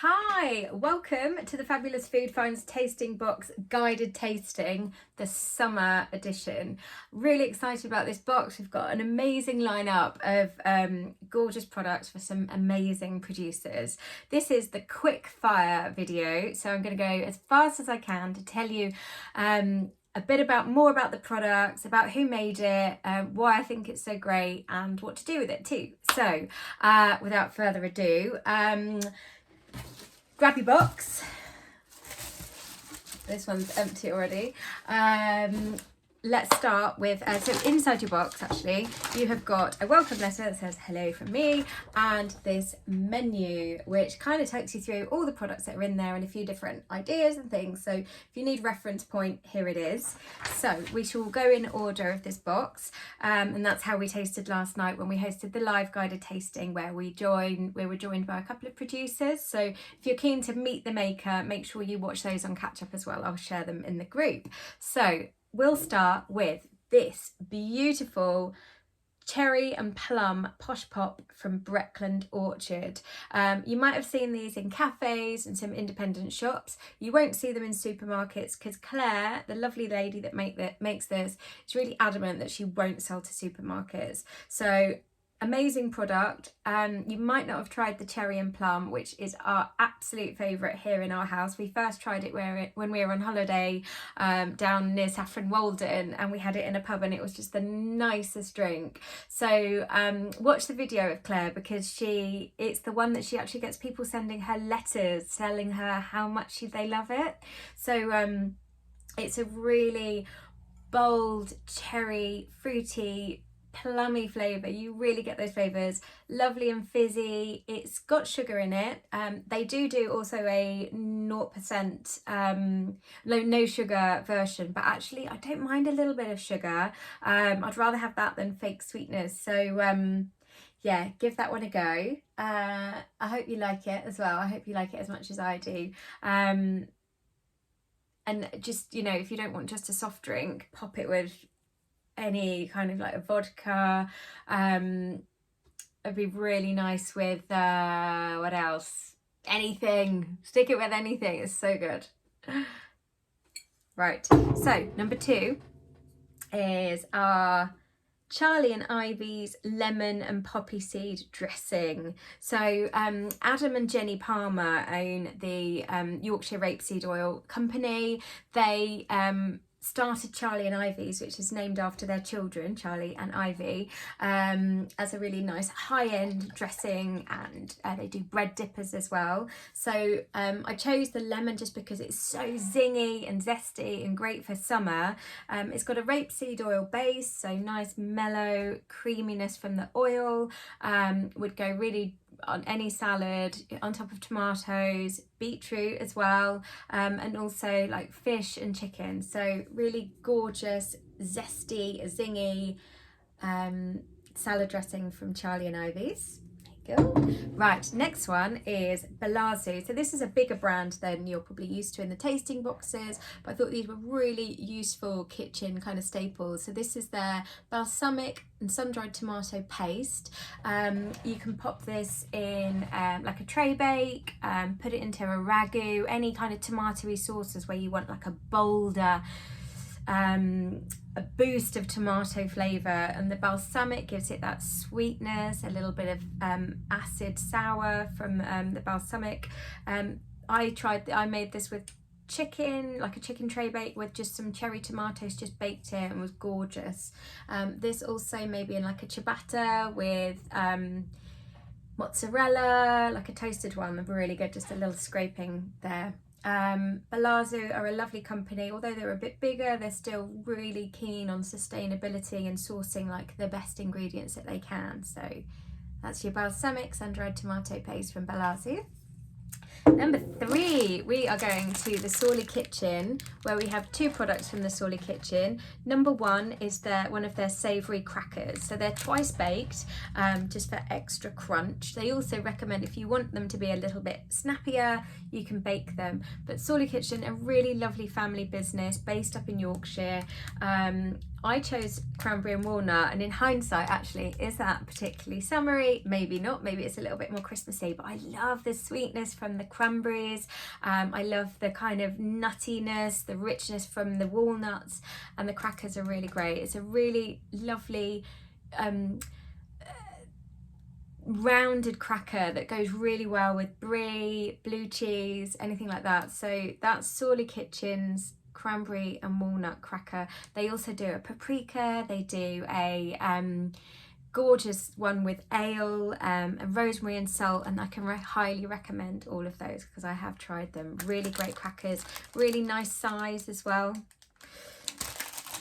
Hi, welcome to the Fabulous Food Finds Tasting Box Guided Tasting, the summer edition. Really excited about this box. We've got an amazing lineup of gorgeous products for some amazing producers. This is the quick fire video, so I'm going to go as fast as I can to tell you a bit more about the products, about who made it, why I think it's so great, and what to do with it too. So without further ado, grab your box. This one's empty already. Let's start with, so inside your box actually, you have got a welcome letter that says hello from me, and this menu which kind of takes you through all the products that are in there and a few different ideas and things. So if you need reference point, here it is. So we shall go in order of this box, and that's how we tasted last night when we hosted the live guided tasting where we were joined by a couple of producers. So if you're keen to meet the maker, make sure you watch those on catch up as well. I'll share them in the group. So we'll start with this beautiful cherry and plum posh pop from Breckland Orchard. You might have seen these in cafes and some independent shops. You won't see them in supermarkets because Claire, the lovely lady that makes this, is really adamant that she won't sell to supermarkets. So amazing product. You might not have tried the cherry and plum, which is our absolute favourite here in our house. We first tried it when we were on holiday down near Saffron Walden, and we had it in a pub and it was just the nicest drink. So watch the video of Claire because it's the one that she actually gets people sending her letters telling her how much they love it. So it's a really bold, cherry, fruity, plummy flavour. You really get those flavours, lovely and fizzy. It's got sugar in it. They do also a 0% no sugar version, but actually I don't mind a little bit of sugar. I'd rather have that than fake sweetness. So yeah, give that one a go. I hope you like it as well. I hope you like it as much as I do. And just, if you don't want just a soft drink, pop it with any kind of like a vodka. It'd be really nice with what else? Anything. Stick it with anything. It's so good. Right, so number 2 is our Charlie and Ivy's lemon and poppy seed dressing. So Adam and Jenny Palmer own the Yorkshire Rapeseed Oil Company. They started Charlie and Ivy's, which is named after their children, Charlie and Ivy, as a really nice high-end dressing, and they do bread dippers as well. So I chose the lemon just because it's so zingy and zesty and great for summer. It's got a rapeseed oil base, so nice mellow creaminess from the oil, would go really on any salad, on top of tomatoes, beetroot as well, and also like fish and chicken. So really gorgeous, zesty, zingy salad dressing from Charlie and Ivy's. There you go. Right, next one is Balazoo. So this is a bigger brand than you're probably used to in the tasting boxes, but I thought these were really useful kitchen kind of staples. So this is their balsamic and sun-dried tomato paste. You can pop this in like a tray bake, put it into a ragu, any kind of tomatoey sauces where you want like a bolder a boost of tomato flavour, and the balsamic gives it that sweetness, a little bit of acid sour from the balsamic. I made this with chicken, like a chicken tray bake with just some cherry tomatoes, just baked it, and was gorgeous. This also maybe in like a ciabatta with mozzarella, like a toasted one, really good, just a little scraping there. Balazoo are a lovely company. Although they're a bit bigger, they're still really keen on sustainability and sourcing like the best ingredients that they can. So that's your balsamic sun-dried tomato paste from Balazoo. Number 3, we are going to the Sawley Kitchen, where we have 2 products from the Sawley Kitchen. Number 1 is one of their savoury crackers. So they're twice baked, just for extra crunch. They also recommend if you want them to be a little bit snappier, you can bake them. But Sawley Kitchen, a really lovely family business based up in Yorkshire. I chose cranberry and walnut, and in hindsight, actually, is that particularly summery? Maybe not. Maybe it's a little bit more Christmassy, but I love the sweetness from the cranberries. I love the kind of nuttiness, the richness from the walnuts, and the crackers are really great. It's a really lovely rounded cracker that goes really well with brie, blue cheese, anything like that. So that's Sorley Kitchen's cranberry and walnut cracker. They also do a paprika, they do a gorgeous one with ale and rosemary and salt, and I can highly recommend all of those because I have tried them. Really great crackers, really nice size as well.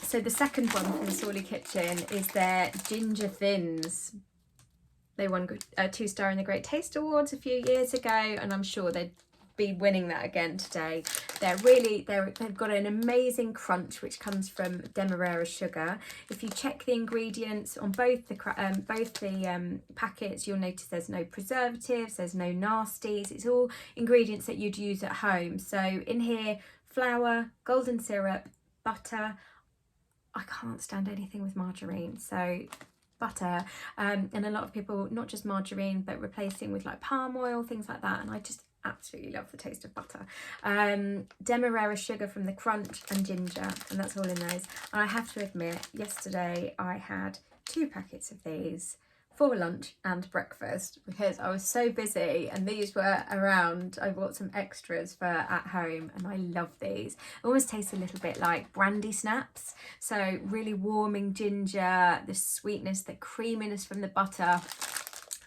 So the second one from Sorley Kitchen is their ginger thins. They won a 2-star in the Great Taste Awards a few years ago, and I'm sure they'd be winning that again today. They've got an amazing crunch which comes from Demerara sugar. If you check the ingredients on both the packets, you'll notice there's no preservatives, there's no nasties. It's all ingredients that you'd use at home. So in here, flour, golden syrup, butter. I can't stand anything with margarine, so butter, and a lot of people, not just margarine, but replacing with like palm oil, things like that, and I just absolutely love the taste of butter. Demerara sugar from the crunch, and ginger, and that's all in those. And I have to admit, yesterday I had 2 packets of these for lunch and breakfast because I was so busy, and these were around. I bought some extras for at home, and I love these. It almost tastes a little bit like brandy snaps. So really warming ginger, the sweetness, the creaminess from the butter.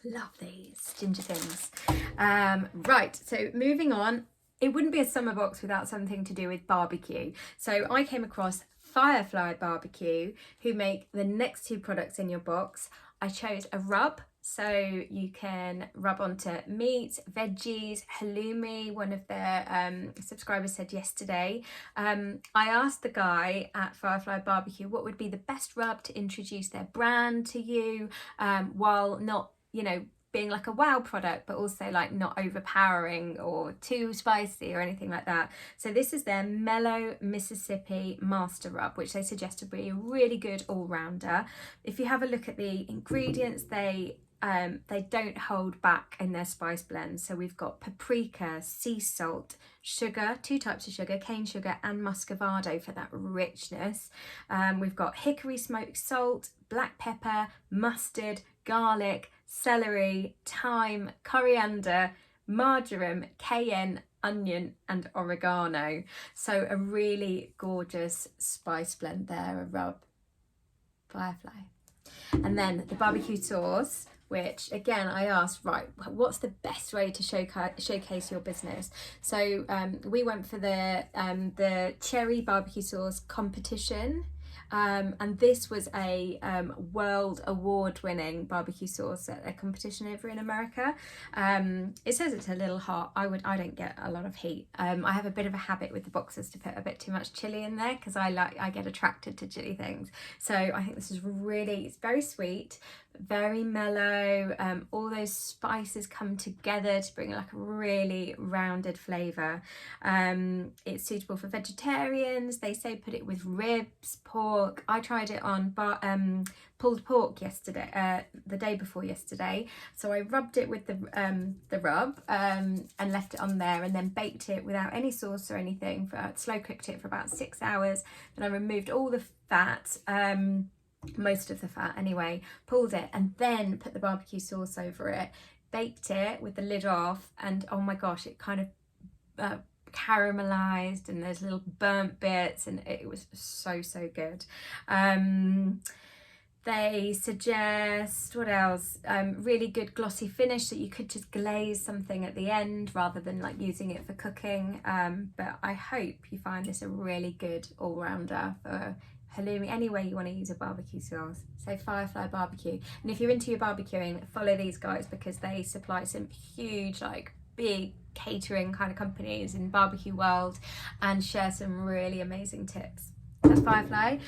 Love these ginger thins. Right, so moving on. It wouldn't be a summer box without something to do with barbecue. So I came across Firefly Barbecue, who make the next 2 products in your box. I chose a rub, so you can rub onto meat, veggies, halloumi. One of their subscribers said yesterday. I asked the guy at Firefly Barbecue what would be the best rub to introduce their brand to you, while not, you know, being like a wow product, but also like not overpowering or too spicy or anything like that. So this is their Mellow Mississippi Master Rub, which they suggest to be a really good all-rounder. If you have a look at the ingredients, they don't hold back in their spice blend. So we've got paprika, sea salt, sugar, 2 types of sugar, cane sugar and muscovado for that richness. We've got hickory smoked salt, black pepper, mustard, garlic, celery, thyme, coriander, marjoram, cayenne, onion and oregano. So a really gorgeous spice blend there, a rub. Firefly. And then the barbecue sauce, which again I asked, right, what's the best way to showcase your business? So we went for the cherry barbecue sauce competition. And this was a world award-winning barbecue sauce at a competition over in America. It says it's a little hot. I don't get a lot of heat. I have a bit of a habit with the boxes to put a bit too much chili in there because I get attracted to chili things. So I think this is it's very sweet, very mellow. All those spices come together to bring like a really rounded flavour. It's suitable for vegetarians. They say put it with ribs, pork. I tried it on pulled pork yesterday, the day before yesterday. So I rubbed it with the rub and left it on there, and then baked it without any sauce or anything. Slow cooked it for about 6 hours. Then I removed all the fat. Most of the fat anyway, pulled it and then put the barbecue sauce over it, baked it with the lid off, and oh my gosh, it kind of caramelized and there's little burnt bits, and it was so good. They suggest, what else, really good glossy finish that you could just glaze something at the end rather than like using it for cooking. But I hope you find this a really good all-rounder for halloumi, any way you want to use a barbecue sauce. So Firefly Barbecue. And if you're into your barbecuing, follow these guys because they supply some huge, like big catering kind of companies in barbecue world and share some really amazing tips. That's Firefly.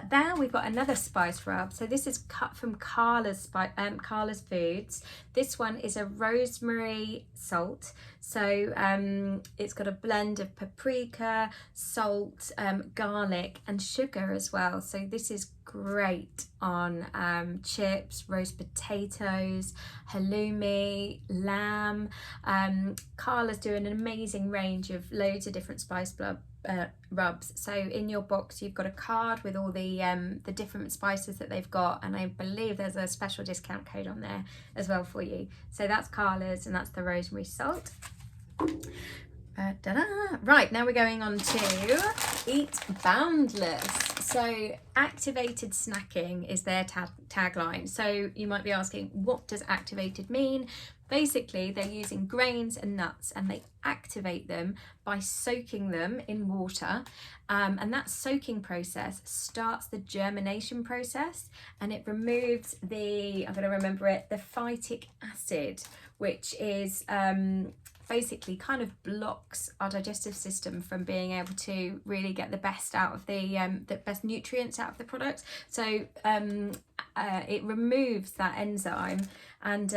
there we've got another spice rub. So this is cut from Carla's Foods. This one is a rosemary salt. So it's got a blend of paprika, salt, garlic and sugar as well. So this is great on chips, roast potatoes, halloumi, lamb. Carla's doing an amazing range of loads of different spice rubs. So in your box you've got a card with all the different spices that they've got, and I believe there's a special discount code on there as well for you. So that's Carla's, and that's the rosemary salt. Right, now we're going on to Eat Boundless. So activated snacking is their tagline. So you might be asking, what does activated mean? Basically, they're using grains and nuts, and they activate them by soaking them in water. And that soaking process starts the germination process, and it removes the, I'm going to remember it, the phytic acid, which is basically kind of blocks our digestive system from being able to really get the best out of the best nutrients out of the product. So it removes that enzyme, and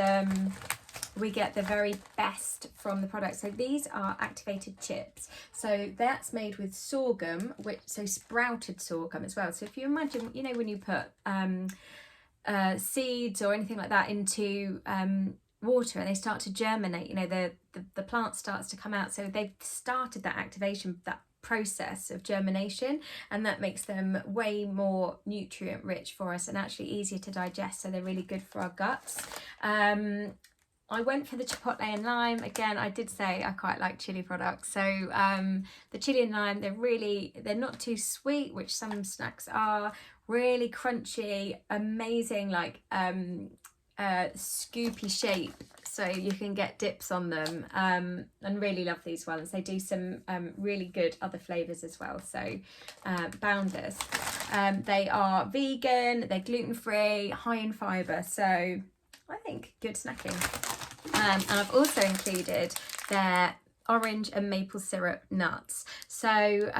we get the very best from the product. So these are activated chips. So that's made with sorghum, so sprouted sorghum as well. So if you imagine, you know, when you put seeds or anything like that into water and they start to germinate, you know, the plant starts to come out. So they've started that activation, that process of germination, and that makes them way more nutrient rich for us and actually easier to digest. So they're really good for our guts. I went for the chipotle and lime. Again, I did say I quite like chili products. So the chili and lime, they're not too sweet, which some snacks are, really crunchy, amazing, like scoopy shape, so you can get dips on them, and really love these ones. They do some really good other flavors as well. So Boundless, they are vegan, they're gluten-free, high in fiber, so I think good snacking. And I've also included their orange and maple syrup nuts. So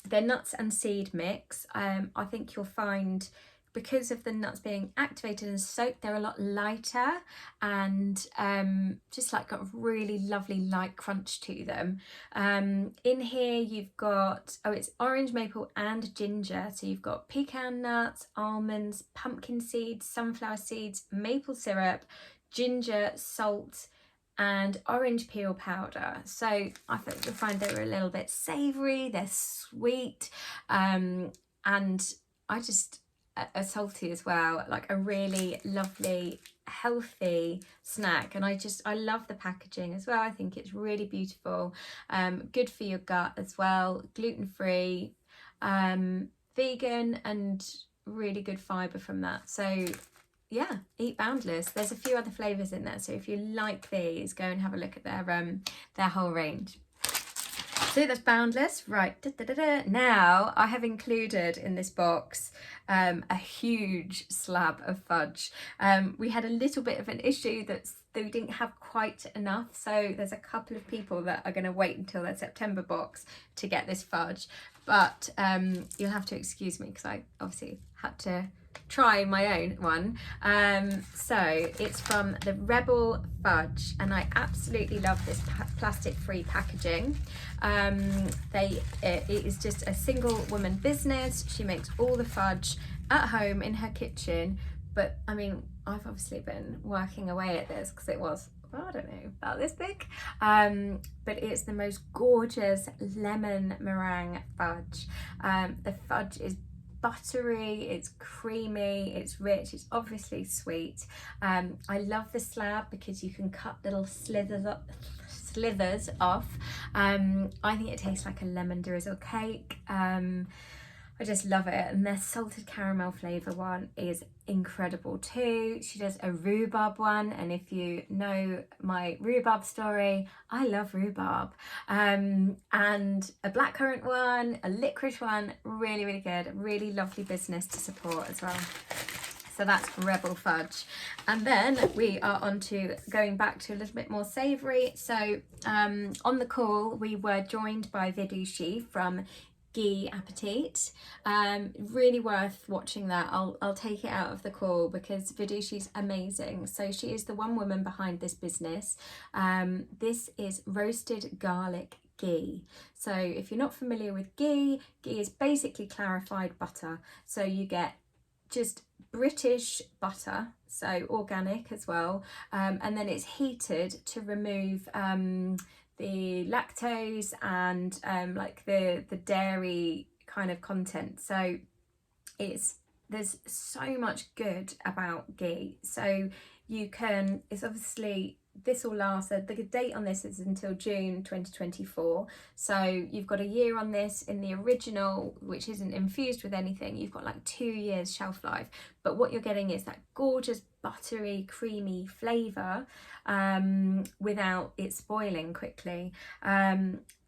their nuts and seed mix, I think you'll find, because of the nuts being activated and soaked, they're a lot lighter and just like got a really lovely light crunch to them. In here you've got, it's orange, maple and ginger. So you've got pecan nuts, almonds, pumpkin seeds, sunflower seeds, maple syrup, ginger, salt and orange peel powder. So I think you'll find they were a little bit savoury, they're sweet, and I just are salty as well, like a really lovely healthy snack. And I love the packaging as well. I think it's really beautiful, good for your gut as well, gluten-free, vegan and really good fibre from that. So yeah, Eat Boundless. There's a few other flavours in there, so if you like these, go and have a look at their whole range. So that's Boundless. Right, now I have included in this box a huge slab of fudge. We had a little bit of an issue that we didn't have quite enough, so there's a couple of people that are going to wait until their September box to get this fudge, but you'll have to excuse me because I obviously had to try my own one. So it's from the Rebel Fudge, and I absolutely love this plastic-free packaging. It is just a single woman business. She makes all the fudge at home in her kitchen, but I mean, I've obviously been working away at this because it was, well, I don't know, about this big, but it's the most gorgeous lemon meringue fudge. The fudge is buttery, it's creamy, it's rich, it's obviously sweet. I love the slab because you can cut little slithers off. I think it tastes like a lemon drizzle cake. I just love it, and their salted caramel flavour one is incredible too. She does a rhubarb one, and if you know my rhubarb story, I love rhubarb. And a blackcurrant one, a licorice one, really, really good. Really lovely business to support as well. So that's Rebel Fudge. And then we are on to going back to a little bit more savoury. So on the call, we were joined by Vidushi from ghee appetite. Really worth watching that. I'll take it out of the call because Vidushi's amazing. So she is the one woman behind this business. This is roasted garlic ghee. So if you're not familiar with ghee is basically clarified butter. So you get just British butter, so organic as well, and then it's heated to remove the lactose and like the dairy kind of content. So there's so much good about ghee. So it's obviously, this will last, the date on this is until June 2024, so you've got a year on this. In the original, which isn't infused with anything, you've got like 2 years shelf life, but what you're getting is that gorgeous buttery creamy flavour without it spoiling quickly.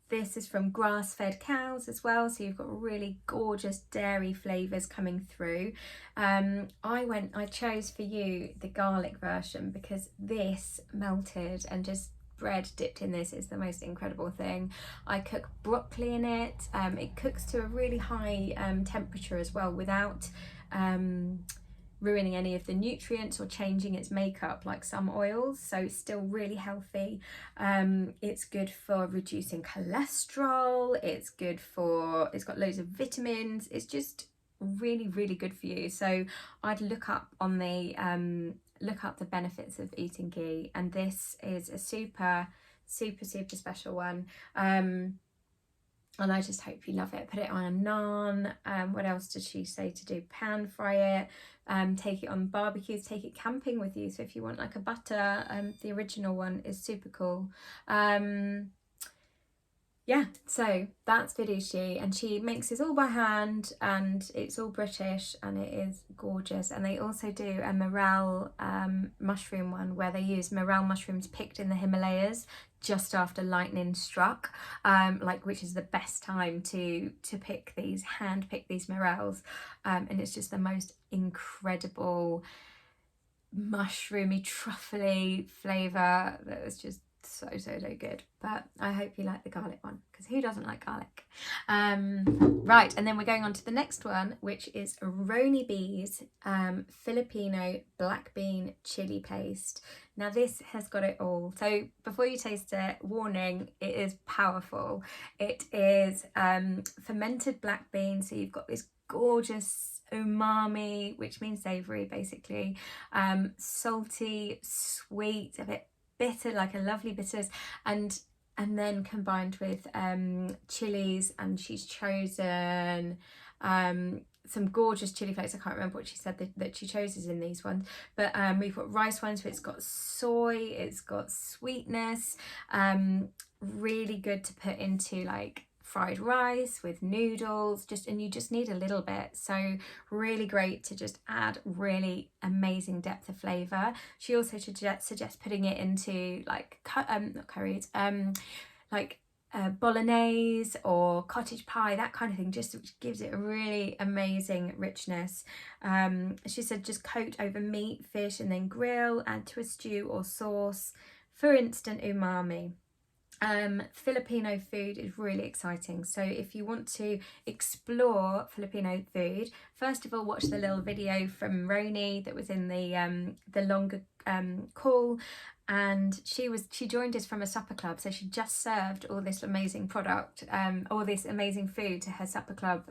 This is from grass-fed cows as well, so you've got really gorgeous dairy flavours coming through. I chose for you the garlic version because this melted and just bread dipped in this is the most incredible thing. I cook broccoli in it. It cooks to a really high temperature as well without ruining any of the nutrients or changing its makeup like some oils, so it's still really healthy. It's good for reducing cholesterol, it's got loads of vitamins, it's just really good for you. So I'd look up the benefits of eating ghee, and this is a super special one. And I just hope you love it. Put it on a naan. What else did she say to do? Pan fry it. Take it on barbecues. Take it camping with you. So if you want like a butter, the original one is super cool. Yeah, so that's Vidushi, and she makes this all by hand, and it's all British, and it is gorgeous. And they also do a morel mushroom one where they use morel mushrooms picked in the Himalayas just after lightning struck, which is the best time to hand pick these morels, and it's just the most incredible mushroomy truffly flavour that was just so good. But I hope you like the garlic one, because who doesn't like garlic? Right, and then we're going on to the next one, which is Roni B's Filipino black bean chili paste. Now this has got it all. So before you taste it, warning, it is powerful. It is fermented black beans, so you've got this gorgeous umami, which means savoury basically, salty, sweet, a bit bitter, like a lovely bitterness, and then combined with chilies, and she's chosen some gorgeous chili flakes. I can't remember what she said that she chose in these ones, but we've got rice ones, so it's got soy, it's got sweetness, really good to put into like fried rice with noodles, and you just need a little bit, so really great to just add really amazing depth of flavour. She also suggests putting it into like not curries, like bolognese or cottage pie, that kind of thing, just which gives it a really amazing richness. She said just coat over meat, fish, and then grill, add to a stew or sauce for instant umami. Filipino food is really exciting, so if you want to explore Filipino food, first of all watch the little video from Roni that was in the longer call, and she joined us from a supper club, so she just served all this amazing product, all this amazing food to her supper club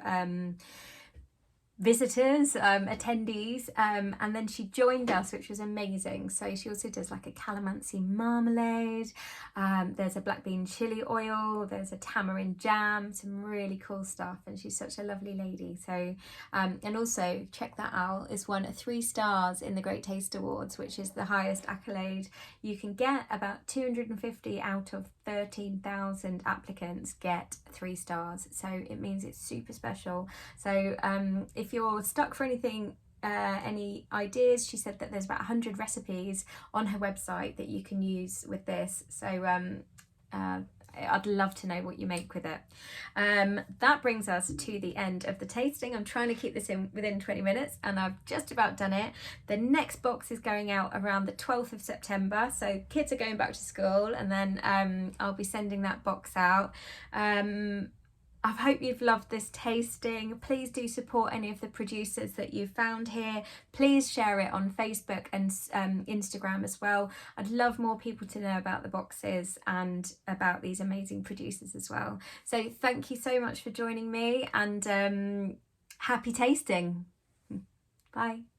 visitors, attendees, and then she joined us, which was amazing. So she also does like a calamansi marmalade, there's a black bean chili oil, there's a tamarind jam, some really cool stuff, and she's such a lovely lady. So and also check that out, it's won 3 stars in the Great Taste Awards, which is the highest accolade you can get. About 250 out of 13,000 applicants get 3 stars, so it means it's super special. So if you're stuck for anything, any ideas, she said that there's about 100 recipes on her website that you can use with this, so I'd love to know what you make with it. That brings us to the end of the tasting. I'm trying to keep this in within 20 minutes, and I've just about done it. The next box is going out around the 12th of September, so kids are going back to school, and then I'll be sending that box out. I hope you've loved this tasting. Please do support any of the producers that you've found here. Please share it on Facebook and Instagram as well. I'd love more people to know about the boxes and about these amazing producers as well. So thank you so much for joining me, and happy tasting. Bye.